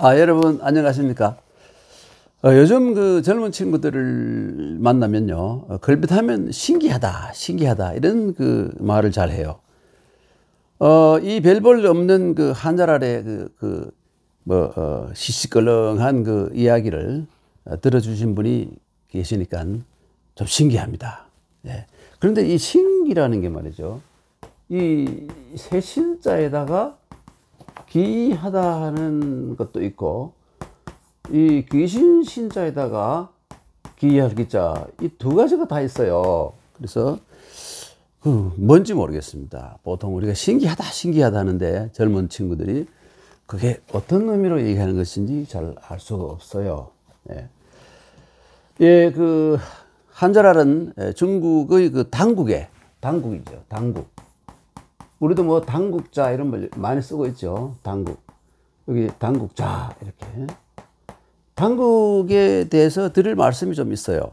여러분 안녕하십니까? 요즘 그 젊은 친구들을 만나면요, 걸핏하면 신기하다 이런 그 말을 잘 해요. 이 별 볼 없는 그 한자 아래 시시껄렁한 그 이야기를 들어주신 분이 계시니까 좀 신기합니다. 예. 그런데 이 신기라는 게 말이죠, 이 새 신자에다가 기이하다 하는 것도 있고, 이 귀신 신자에다가 기이할 기자, 이 두 가지가 다 있어요. 그래서 뭔지 모르겠습니다. 보통 우리가 신기하다 하는데 젊은 친구들이 그게 어떤 의미로 얘기하는 것인지 잘 알 수가 없어요. 그 한자랄은 중국의 그 당국이죠. 당국. 우리도 뭐 당국자 이런 걸 많이 쓰고 있죠. 당국. 여기 당국자 이렇게. 당국에 대해서 드릴 말씀이 좀 있어요.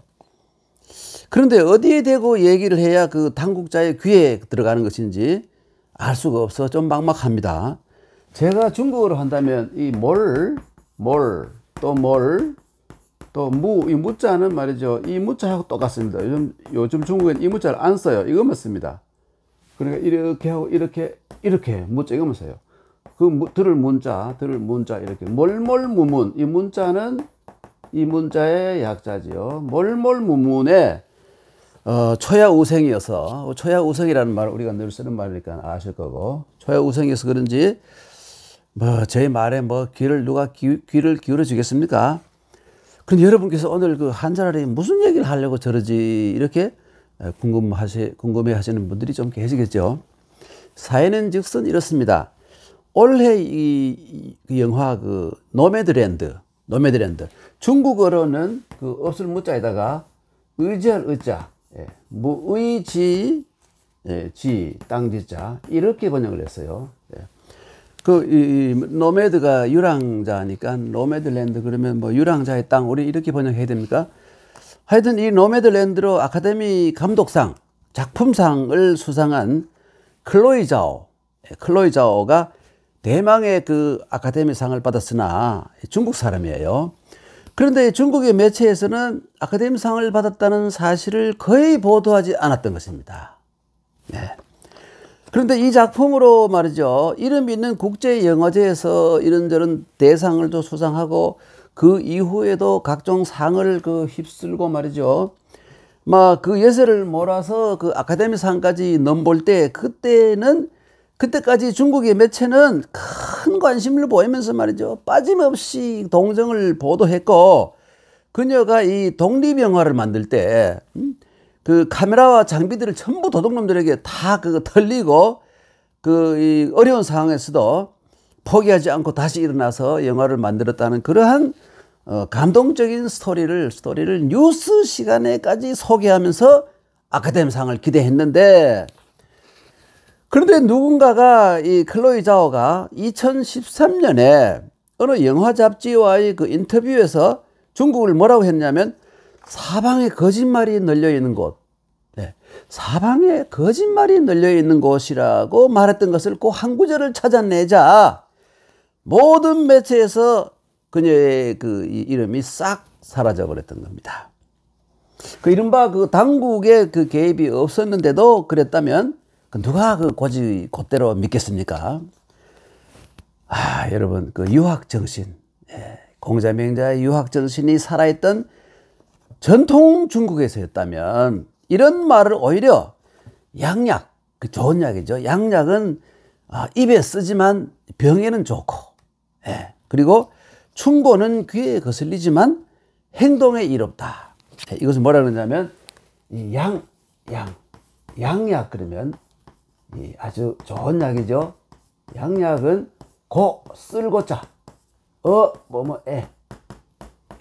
그런데 어디에 대고 얘기를 해야 그 당국자의 귀에 들어가는 것인지 알 수가 없어 좀 막막합니다. 제가 중국어로 한다면 이 또 무, 이 무자는 말이죠, 이 무자하고 똑같습니다. 요즘 중국에는 이 무자를 안 써요. 이것만 씁니다. 그러니까 이렇게 하고 이렇게 무자 이것만 써요. 들을 문자 이렇게 몰몰무문, 이 문자는 이 문자의 약자지요. 몰몰무문에 초야우생이어서, 초야우생이라는 말을 우리가 늘 쓰는 말이니까 아실 거고, 초야우생이어서 그런지 제 말에 귀를 기울여 주겠습니까? 그런데 여러분께서 오늘 그 한자랄에 무슨 얘기를 하려고 저러지 이렇게 궁금해 하시는 분들이 좀 계시겠죠. 사연은 즉슨 이렇습니다. 올해 이 영화 그 노매드랜드, 중국어로는 그 없을 무자에다가 의지할 의자, 무의지, 지 땅지자 이렇게 번역을 했어요. 이 노매드가 유랑자니까 노매드랜드 그러면 뭐 유랑자의 땅, 우리 이렇게 번역해야 됩니까? 하여튼 이 노매드랜드로 아카데미 감독상, 작품상을 수상한 클로이 자오가 대망의 그 아카데미상을 받았으나 중국 사람이에요. 그런데 중국의 매체에서는 아카데미상을 받았다는 사실을 거의 보도하지 않았던 것입니다. 그런데 이 작품으로 말이죠, 이름 있는 국제영화제에서 이런저런 대상을 또 수상하고, 그 이후에도 각종 상을 휩쓸고 말이죠, 그 예세를 몰아서 그 아카데미상까지 넘볼 때, 그때까지 중국의 매체는 큰 관심을 보이면서 말이죠, 빠짐없이 동정을 보도했고, 그녀가 이 독립영화를 만들 때 그 카메라와 장비들을 전부 도둑놈들에게 다 털리고, 이 어려운 상황에서도 포기하지 않고 다시 일어나서 영화를 만들었다는 그러한 감동적인 스토리를 뉴스 시간에까지 소개하면서 아카데미상을 기대했는데, 그런데 누군가가 이 클로이 자오가 2013년에 어느 영화 잡지와의 그 인터뷰에서 중국을 뭐라고 했냐면, 사방에 거짓말이 널려있는 곳, 사방에 거짓말이 널려있는 곳이라고 말했던 것을 꼭 한 구절을 찾아내자 모든 매체에서 그녀의 그 이름이 싹 사라져 버렸던 겁니다. 그 이른바 그 당국의 그 개입이 없었는데도 그랬다면 누가 곧대로 믿겠습니까? 여러분, 그 유학정신, 공자명자의 유학정신이 살아있던 전통 중국에서였다면 이런 말을 오히려 양약, 좋은 약이죠. 양약은 입에 쓰지만 병에는 좋고, 그리고 충고는 귀에 거슬리지만 행동에 이롭다. 이것은 뭐라 그러냐면, 이 양약 그러면 아주 좋은 약이죠. 양약은 쓸고자,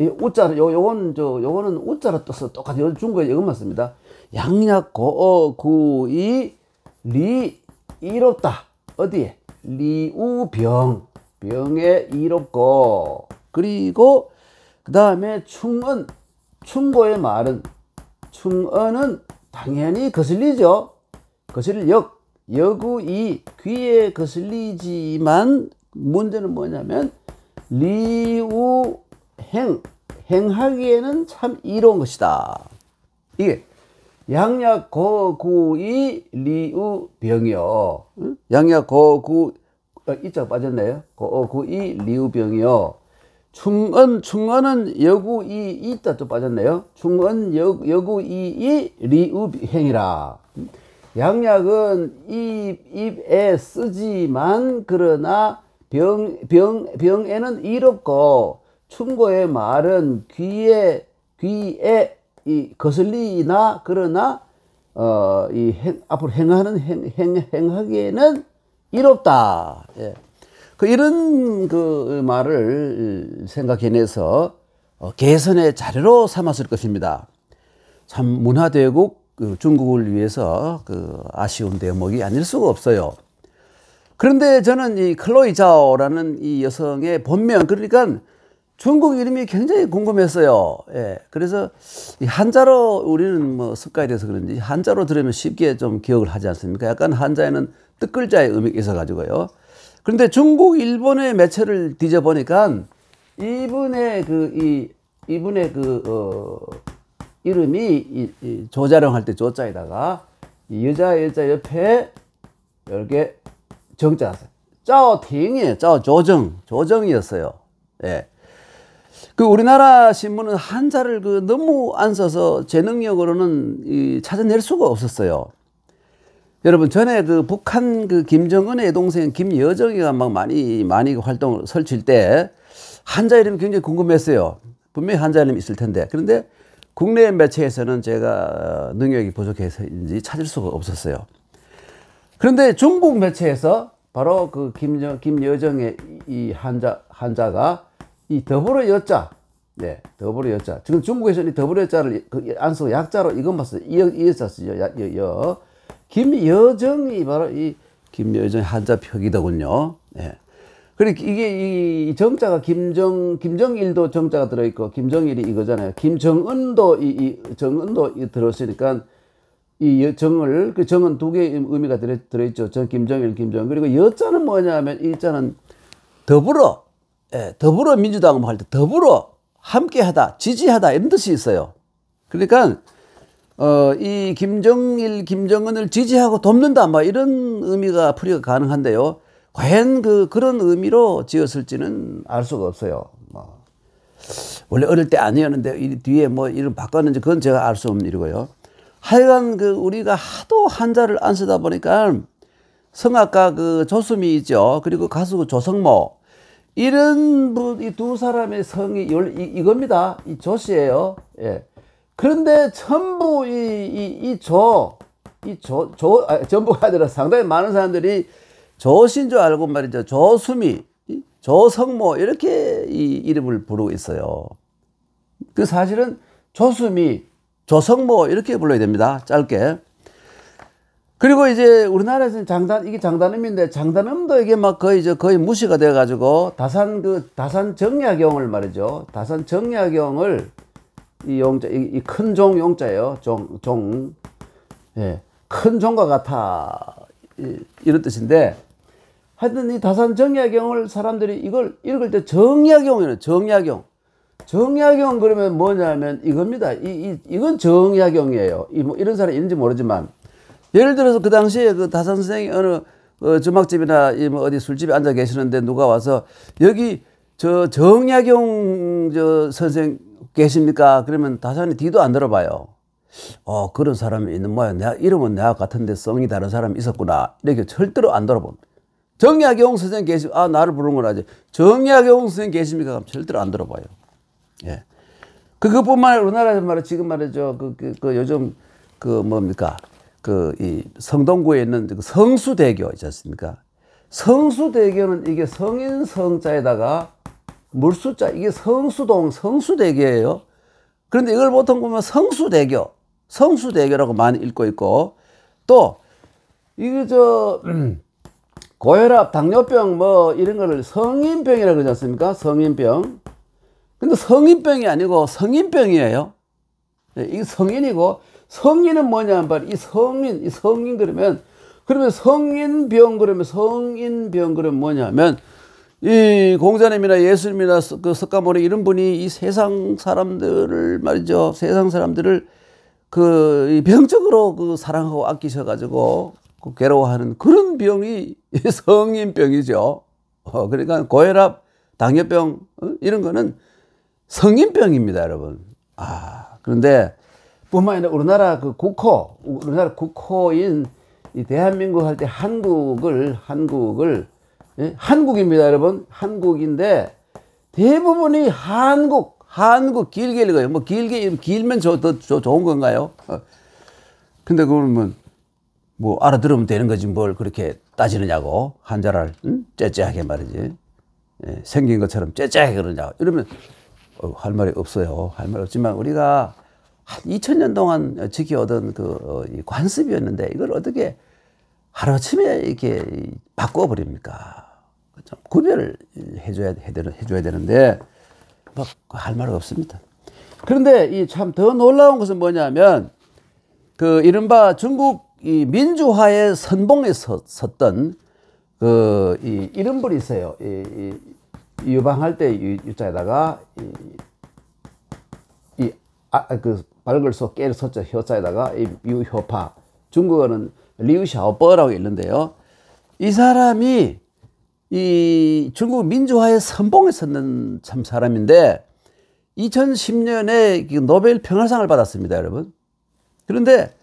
이 우자를, 요거는 우자로 떠서 똑같이 중국에 이것만 씁니다. 양약 구이 리 이롭다. 어디에? 리우병, 병에 이롭고, 그리고 그 다음에 충고의 말은, 충언은 당연히 거슬리죠. 거슬릴 여구이 귀에 거슬리지만 문제는 뭐냐면 리우 행하기에는 참 이로운 것이다. 이게 양약 거구이 리우 병이요. 양약 거구 이자 빠졌네요. 거구이 리우 병이요. 충언은 여구이 있다 또 빠졌네요. 충언 여구이 리우 행이라. 양약은 입에 쓰지만 그러나 병에는 이롭고 충고의 말은 귀에 이 거슬리나 그러나 앞으로 행하기에는 이롭다. 예. 이런 말을 생각해내서 개선의 자료로 삼았을 것입니다. 참 문화대국 중국을 위해서 아쉬운 대목이 아닐 수가 없어요. 그런데 저는 이 클로이 자오라는 이 여성의 본명, 그러니까 중국 이름이 굉장히 궁금했어요. 예. 그래서 이 한자로 우리는 뭐 습관이 돼서 그런지 한자로 들으면 쉽게 좀 기억을 하지 않습니까? 약간 한자에는 뜻글자의 의미가 있어가지고요. 그런데 중국, 일본의 매체를 뒤져보니까 이분의 이름이 조자룡 할 때 조자에다가 여자 옆에 이렇게 정자, 짜오팅이에요. 조정이었어요. 예. 우리나라 신문은 한자를 너무 안 써서 제 능력으로는 찾아낼 수가 없었어요. 여러분, 전에 북한 김정은의 여동생 김여정이가 막 많이 활동을 설칠 때 한자 이름이 굉장히 궁금했어요. 분명히 한자 이름이 있을 텐데. 그런데 국내 매체에서는 제가 능력이 부족해서인지 찾을 수가 없었어요. 그런데 중국 매체에서 바로 김여정의 이 한자가 이 더불어 여자, 네, 더불어 여자. 지금 중국에서는 이 더불어 여자를 안 쓰고 약자로 이것만 써요. 이 여자 쓰죠. 김여정이 바로 이 김여정 한자 표기더군요. 네. 그리고 이게 이 정자가 김정일도 정자가 들어있고 김정일이 이거잖아요. 김정은도 정은도 들었으니까 이 정을 정은 두 개의 의미가 들어있죠. 김정일, 김정. 그리고 여자는 뭐냐면 이 자는 더불어, 예, 더불어 민주당 할 때 더불어 함께하다, 지지하다 이런 뜻이 있어요. 그러니까 이 김정일, 김정은을 지지하고 돕는다, 뭐 이런 의미가 풀이가 가능한데요. 과연 그런 의미로 지었을지는 알 수가 없어요. 원래 어릴 때 아니었는데 이 뒤에 뭐 이름 바꿨는지 그건 제가 알 수 없는 일이고요. 하여간 우리가 하도 한자를 안 쓰다 보니까 성악가 조수미 있죠. 그리고 가수 조성모, 이런 이 두 사람의 성이 이겁니다. 이 조씨예요. 예. 그런데 전부 전부가 아니라 상당히 많은 사람들이 조신 줄 알고 말이죠. 조수미, 조성모 이렇게 이 이름을 부르고 있어요. 사실은 조수미, 조성모 이렇게 불러야 됩니다. 짧게. 그리고 이제 우리나라에서는 이게 장단음인데 장단음도 이게 막 거의 무시가 돼 가지고 다산 정약용을 말이죠. 다산 정약용을 이 용자, 이 큰 종 용자예요. 종. 예. 큰 종과 같아. 이런 뜻인데, 하여튼 이 다산 정약용을 사람들이 이걸 읽을 때 정약용이에요. 정약용. 정약용 그러면 뭐냐면 이겁니다. 이건 정약용이에요. 뭐 이런 사람이 있는지 모르지만, 예를 들어서 그 당시에 다산 선생이 어느 주막집이나 뭐 어디 술집에 앉아 계시는데 누가 와서 여기 정약용 선생 계십니까? 그러면 다산이 뒤도 안 들어봐요. 그런 사람이 있는 모양. 이름은 내가 같은데 성이 다른 사람이 있었구나. 이렇게 절대로 안 들어봅니다. 정약용 선생 나를 부르는 건 아직. 정약용 선생 계십니까? 그럼 절대로 안 들어봐요. 예. 그것뿐만 아니라 우리나라에서 말이죠. 지금 말이죠. 요즘 뭡니까? 이 성동구에 있는 성수대교 있지 않습니까? 성수대교는 이게 성인 성자에다가 물수자, 이게 성수대교예요. 그런데 이걸 보통 보면 성수대교라고 많이 읽고 있고, 또 이게 고혈압, 당뇨병 뭐 이런 거를 성인병이라고 그러지 않습니까? 성인병. 근데 성인병이 아니고 성인병이에요. 이게 성인이고, 성인은 뭐냐면 이 성인 그러면 성인병 그러면 뭐냐면 이 공자님이나 예수님이나 그 석가모니 이런 분이 이 세상 사람들을 말이죠. 세상 사람들을 그 병적으로 그 사랑하고 아끼셔가지고 그 괴로워하는 그런 병이 성인병이죠. 그러니까 고혈압, 당뇨병 이런 거는 성인병입니다, 여러분. 그런데 뿐만 아니라 우리나라 그 우리나라 국호인 이 대한민국 할 때 한국을 예? 한국입니다, 여러분. 한국인데 대부분이 한국 길게 읽어요. 뭐 길면 더 좋은 건가요? 근데 그러면 뭐 알아들으면 되는 거지 뭘 그렇게 따지느냐고 한자를 째째하게 말이지. 예, 생긴 것처럼 째째하게 그러냐고 이러면 할 말이 없어요. 할 말 없지만 우리가 한 2000년 동안 지켜오던 이 관습이었는데 이걸 어떻게 하루아침에 이렇게 바꿔버립니까? 좀 구별을 해줘야 되는데 뭐 할 말 없습니다. 그런데 이 참 더 놀라운 것은 뭐냐면 그 이른바 중국 이 민주화의 선봉에 섰던 이런 분이 있어요. 유방할 때 유자에다가 그 발글소 깨를 소자 효자에다가 유효파, 중국어는 리우샤오퍼라고 있는데요. 이 사람이 이 중국 민주화의 선봉에 섰는 참 사람인데 2010년에 노벨 평화상을 받았습니다, 여러분. 그런데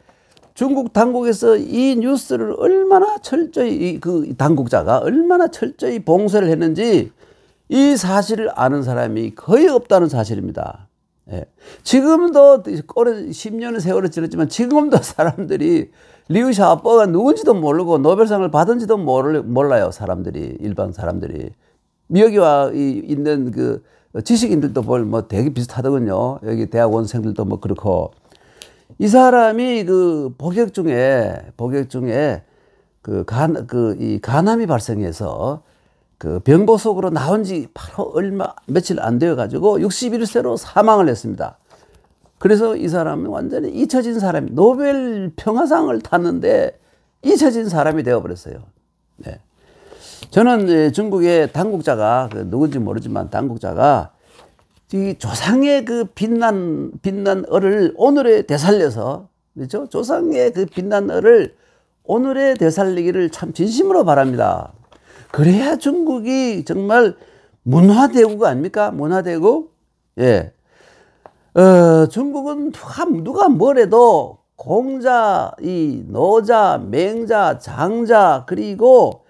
중국 당국에서 이 뉴스를 얼마나 철저히 그 당국자가 얼마나 철저히 봉쇄를 했는지 이 사실을 아는 사람이 거의 없다는 사실입니다. 예. 지금도 오래 10년의 세월이 지났지만 지금도 사람들이 리우 샤오퍼가 누군지도 모르고 노벨상을 받은지도 몰라요. 사람들이 일반 사람들이 여기 와 있는 그 지식인들도 뭐 되게 비슷하더군요. 여기 대학원생들도 뭐 그렇고 이 사람이 그 복역 중에 이 간암이 발생해서 그 병보 속으로 나온 지 바로 며칠 안 되어 가지고 61세로 사망을 했습니다. 그래서 이 사람이 완전히 잊혀진 사람이 노벨 평화상을 탔는데 잊혀진 사람이 되어버렸어요. 네. 저는 중국의 당국자가 누군지 모르지만 당국자가 이 조상의 그 빛난 을을 오늘에 되살려서 그렇죠? 조상의 그 빛난 을을 오늘에 되살리기를 참 진심으로 바랍니다. 그래야 중국이 정말 문화대국 아닙니까? 문화대국? 예. 중국은 누가 뭐래도 공자, 이 노자, 맹자, 장자, 그리고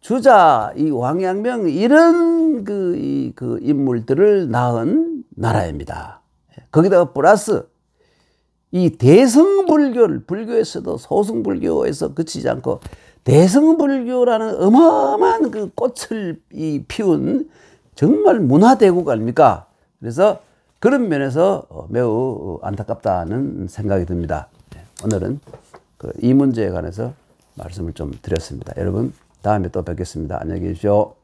주자, 이 왕양명 이런 그 인물들을 낳은 나라입니다. 거기다가 플러스 이 대승불교를 불교에서도 소승불교에서 그치지 않고 대승불교라는 어마어마한 그 꽃을 피운 정말 문화대국 아닙니까? 그래서 그런 면에서 매우 안타깝다는 생각이 듭니다. 오늘은 이 문제에 관해서 말씀을 좀 드렸습니다. 여러분 다음에 또 뵙겠습니다. 안녕히 계십시오.